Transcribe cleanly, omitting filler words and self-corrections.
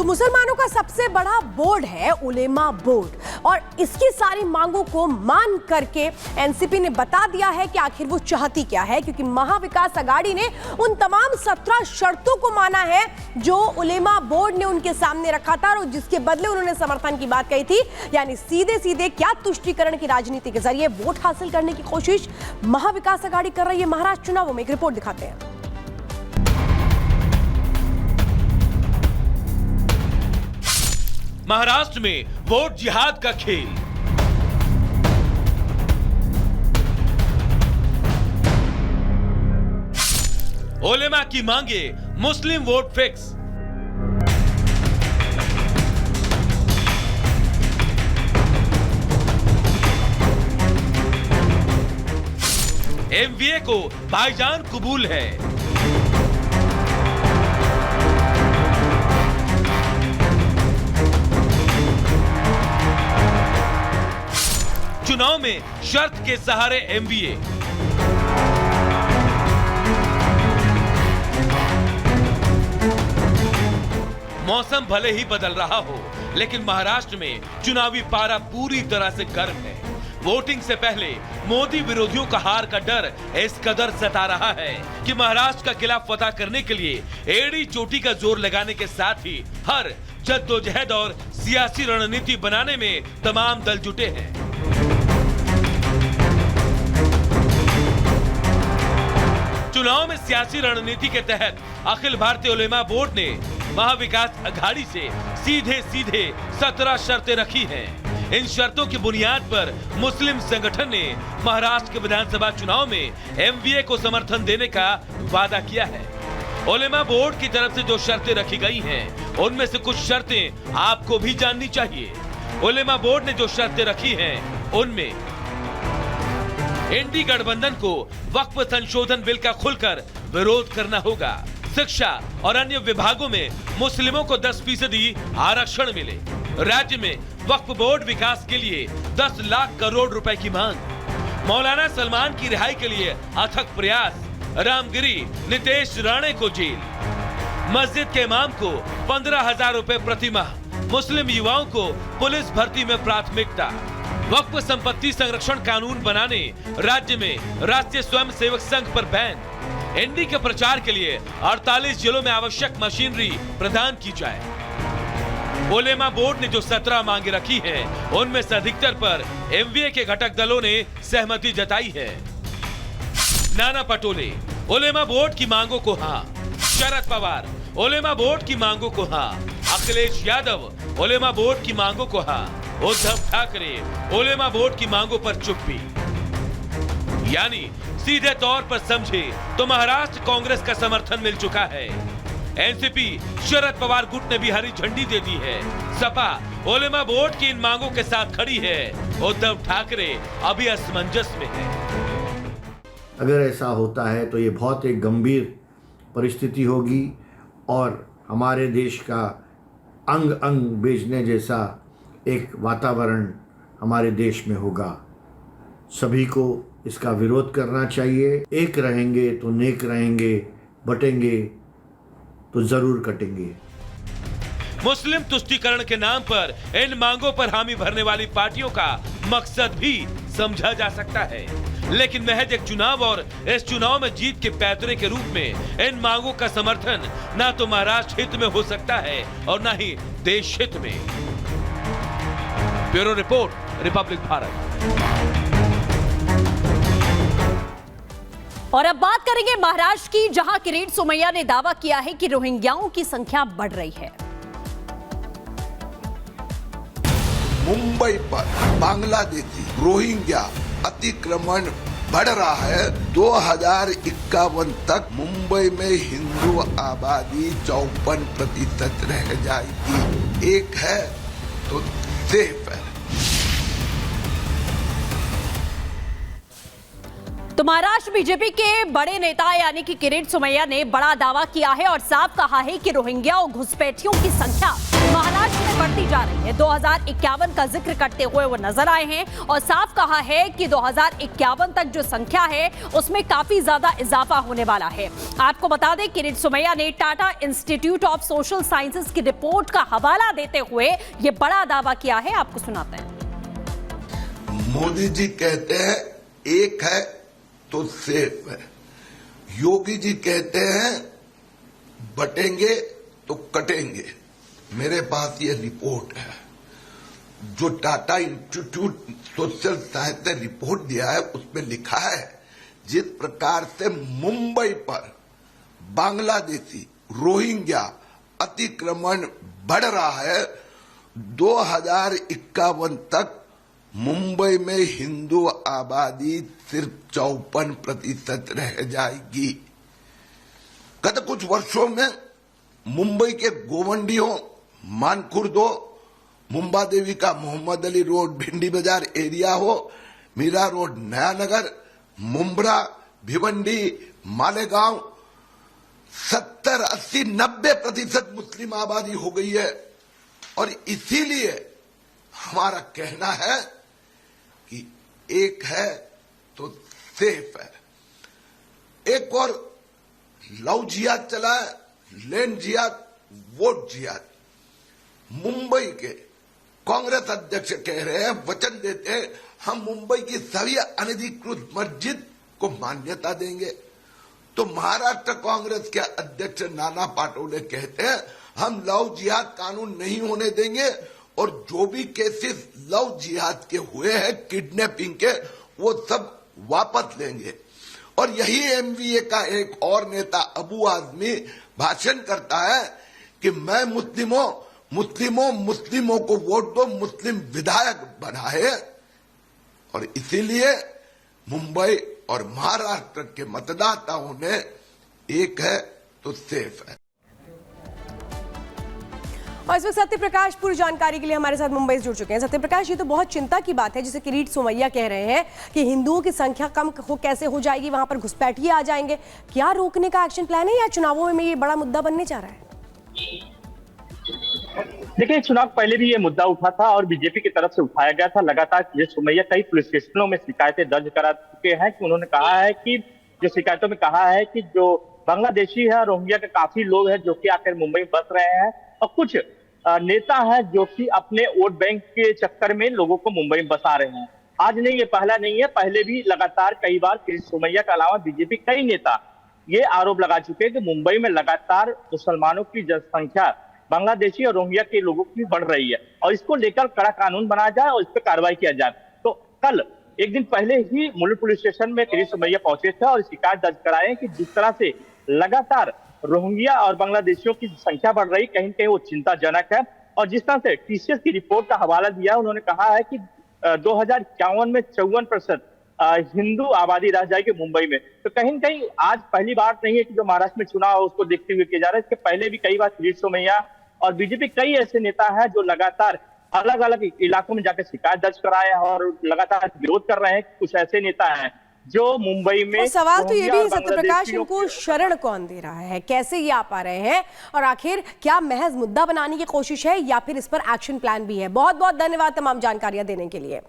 तो मुसलमानों का सबसे बड़ा बोर्ड है उलेमा बोर्ड और इसकी सारी मांगों को मान करके एनसीपी ने बता दिया है कि आखिर वो चाहती क्या है, क्योंकि महाविकास अघाड़ी ने उन तमाम 17 शर्तों को माना है जो उलेमा बोर्ड ने उनके सामने रखा था और जिसके बदले उन्होंने समर्थन की बात कही थी। यानी सीधे सीधे क्या तुष्टीकरण की राजनीति के जरिए वोट हासिल करने की कोशिश महाविकास अघाड़ी कर रही है महाराष्ट्र चुनावों में। एक रिपोर्ट दिखाते हैं। महाराष्ट्र में वोट जिहाद का खेल। उलेमा की मांगे मुस्लिम वोट फिक्स। एमवीए को भाईजान कबूल है। चुनाव में शर्त के सहारे एमवीए। मौसम भले ही बदल रहा हो, लेकिन महाराष्ट्र में चुनावी पारा पूरी तरह से गर्म है। वोटिंग से पहले मोदी विरोधियों का हार का डर इस कदर सता रहा है कि महाराष्ट्र का किला फतह करने के लिए एड़ी चोटी का जोर लगाने के साथ ही हर जद्दोजहद और सियासी रणनीति बनाने में तमाम दल जुटे हैं। चुनाव में सियासी रणनीति के तहत अखिल भारतीय उलेमा बोर्ड ने महाविकास अघाड़ी से सीधे सीधे 17 शर्तें रखी हैं। इन शर्तों की बुनियाद पर मुस्लिम संगठन ने महाराष्ट्र के विधानसभा चुनाव में एमवीए को समर्थन देने का वादा किया है। उलेमा बोर्ड की तरफ से जो शर्तें रखी गई हैं, उनमें से कुछ शर्तें आपको भी जाननी चाहिए। उलेमा बोर्ड ने जो शर्तें रखी हैं, उनमें एनडी गठबंधन को वक्फ संशोधन बिल का खुलकर विरोध करना होगा। शिक्षा और अन्य विभागों में मुस्लिमों को 10% आरक्षण मिले। राज्य में वक्फ बोर्ड विकास के लिए 10 लाख करोड़ रुपए की मांग। मौलाना सलमान की रिहाई के लिए अथक प्रयास। रामगिरी नितेश राणे को जेल। मस्जिद के इमाम को 15,000 रुपए प्रति माह। मुस्लिम युवाओं को पुलिस भर्ती में प्राथमिकता। वक्फ संपत्ति संरक्षण कानून बनाने राज्य में राष्ट्रीय स्वयंसेवक संघ पर बैन। एनडी के प्रचार के लिए 48 जिलों में आवश्यक मशीनरी प्रदान की जाए। उलेमा बोर्ड ने जो 17 मांगे रखी हैं, उनमें से अधिकतर पर एमवीए के घटक दलों ने सहमति जताई है। नाना पटोले उलेमा बोर्ड की मांगों को हाँ। शरद पवार उलेमा बोर्ड की मांगों को हाँ। अखिलेश यादव उलेमा बोर्ड की मांगों को हाँ। उद्धव ठाकरे उलेमा बोर्ड की मांगों पर चुप्पी। यानी सीधे तौर पर समझे तो महाराष्ट्र कांग्रेस का समर्थन मिल चुका है। एनसीपी शरद पवार गुट ने भी हरी झंडी दे दी है। सपा उलेमा बोर्ड की इन मांगों के साथ खड़ी है। उद्धव ठाकरे अभी असमंजस में है। अगर ऐसा होता है तो ये बहुत एक गंभीर परिस्थिति होगी और हमारे देश का अंग अंग बेचने जैसा एक वातावरण हमारे देश में होगा। सभी को इसका विरोध करना चाहिए। एक रहेंगे तो नेक रहेंगे, बटेंगे तो जरूर कटेंगे। मुस्लिम तुष्टीकरण के नाम पर इन मांगों पर हामी भरने वाली पार्टियों का मकसद भी समझा जा सकता है, लेकिन महज एक चुनाव और इस चुनाव में जीत के पैतरे के रूप में इन मांगों का समर्थन ना तो महाराष्ट्र हित में हो सकता है और ना ही देश हित में। Bureau report, Republic Bharat. और अब बात करेंगे महाराष्ट्र की, जहां किरीट सोमैया ने दावा किया है कि रोहिंग्याओं की संख्या बढ़ रही है। मुंबई पर बांग्लादेशी रोहिंग्या अतिक्रमण बढ़ रहा है। 2051 तक मुंबई में हिंदू आबादी 54% रह जाएगी। एक है तो सेफ है। तो महाराष्ट्र बीजेपी के बड़े नेता यानी कि किरीट सोमैया ने बड़ा दावा किया है और साफ कहा है कि रोहिंग्या और घुसपैठियों की संख्या महाराष्ट्र में बढ़ती जा रही है। 2051 का जिक्र करते हुए वो नजर आए हैं और साफ कहा है कि 2051 तक जो संख्या है उसमें काफी ज्यादा इजाफा होने वाला है। आपको बता दें किरीट सोमैया ने Tata institute of social sciences की रिपोर्ट का हवाला देते हुए ये बड़ा दावा किया है। आपको सुनाते हैं। मोदी जी कहते हैं एक है तो सेफ है। योगी जी कहते हैं बटेंगे तो कटेंगे। मेरे पास ये रिपोर्ट है जो टाटा इंस्टीट्यूट सोशल साइंस ने रिपोर्ट दिया है। उसमें लिखा है जिस प्रकार से मुंबई पर बांग्लादेशी रोहिंग्या अतिक्रमण बढ़ रहा है, 2051 तक मुंबई में हिंदू आबादी सिर्फ 54% रह जाएगी। गत कुछ वर्षों में मुंबई के गोवंडियों, मानखुर्द हो, मुंबा देवी का मोहम्मद अली रोड भिंडी बाजार एरिया हो, मीरा रोड नया नगर, मुंब्रा, भिवंडी, मालेगांव 70, 80, 90% मुस्लिम आबादी हो गई है। और इसीलिए हमारा कहना है कि एक है तो सेफ है। एक और लव जिहाद चला है, लैंड जिहाद, वोट जिहाद। मुंबई के कांग्रेस अध्यक्ष कह रहे हैं, वचन देते हैं हम मुंबई की सभी अनधिकृत मस्जिद को मान्यता देंगे। तो महाराष्ट्र कांग्रेस के अध्यक्ष नाना पाटोले कहते हैं हम लव जिहाद कानून नहीं होने देंगे और जो भी केसेस लव जिहाद के हुए हैं, किडनैपिंग के, वो सब वापस लेंगे। और यही एमवीए का एक और नेता अबू आजमी भाषण करता है कि मैं मुस्लिमों को वोट दो, मुस्लिम विधायक बनाए। और इसीलिए मुंबई और महाराष्ट्र के मतदाताओं ने एक है तो सेफ है। और इस वक्त सत्यप्रकाश पूरी जानकारी के लिए हमारे साथ मुंबई से जुड़ चुके हैं। सत्यप्रकाश, ये तो बहुत चिंता की बात है जिसे किरीट सोमैया कह रहे हैं कि हिंदुओं की संख्या कम कैसे हो जाएगी, वहां पर घुसपैठिए आ जाएंगे। क्या रोकने का एक्शन प्लान है या चुनावों में ये बड़ा मुद्दा बनने जा रहा है? देखिए, चुनाव पहले भी ये मुद्दा उठा था और बीजेपी की तरफ से उठाया गया था। लगातार किरीट सोमैया कई पुलिस स्टेशनों में शिकायतें दर्ज करा चुके हैं कि उन्होंने कहा है कि जो शिकायतों में कहा है कि जो बांग्लादेशी है, रोहिंग्या के काफी लोग हैं जो कि आकर मुंबई में बस रहे हैं और कुछ नेता हैं जो कि अपने वोट बैंक के चक्कर में लोगों को मुंबई में बसा रहे हैं। आज नहीं, ये पहला नहीं है, पहले भी लगातार कई बार किरीट सोमैया के अलावा बीजेपी कई नेता ये आरोप लगा चुके हैं कि मुंबई में लगातार मुसलमानों की जनसंख्या बांग्लादेशी और रोहिंग्या के लोगों की बढ़ रही है और इसको लेकर कड़ा कानून बनाया जाए और इस पर कार्रवाई किया जाए। तो कल एक दिन पहले ही मुलुंड पुलिस स्टेशन में किरीट सोमैया पहुंचे थे और शिकायत दर्ज कराए कि जिस तरह से लगातार रोहिंग्या और बांग्लादेशियों की संख्या बढ़ रही, कहीं कहीं वो चिंताजनक है। और जिस तरह से टीसीएस की रिपोर्ट का हवाला दिया, उन्होंने कहा है कि 2051 में 54% हिंदू आबादी रह जाएगी मुंबई में। तो कहीं कहीं आज पहली बार नहीं है कि जो महाराष्ट्र में चुनाव है उसको देखते हुए किया जा रहा है। इसके पहले भी कई बार किरीट सोमैया और बीजेपी कई ऐसे नेता हैं जो लगातार अलग अलग इलाकों में जाकर शिकायत दर्ज कराए हैं और लगातार विरोध कर रहे हैं। कुछ ऐसे नेता हैं जो मुंबई में, सवाल तो ये भी सत्यप्रकाश, इनको शरण कौन दे रहा है, कैसे ये आ पा रहे हैं और आखिर क्या महज मुद्दा बनाने की कोशिश है या फिर इस पर एक्शन प्लान भी है? बहुत बहुत धन्यवाद तमाम जानकारियां देने के लिए।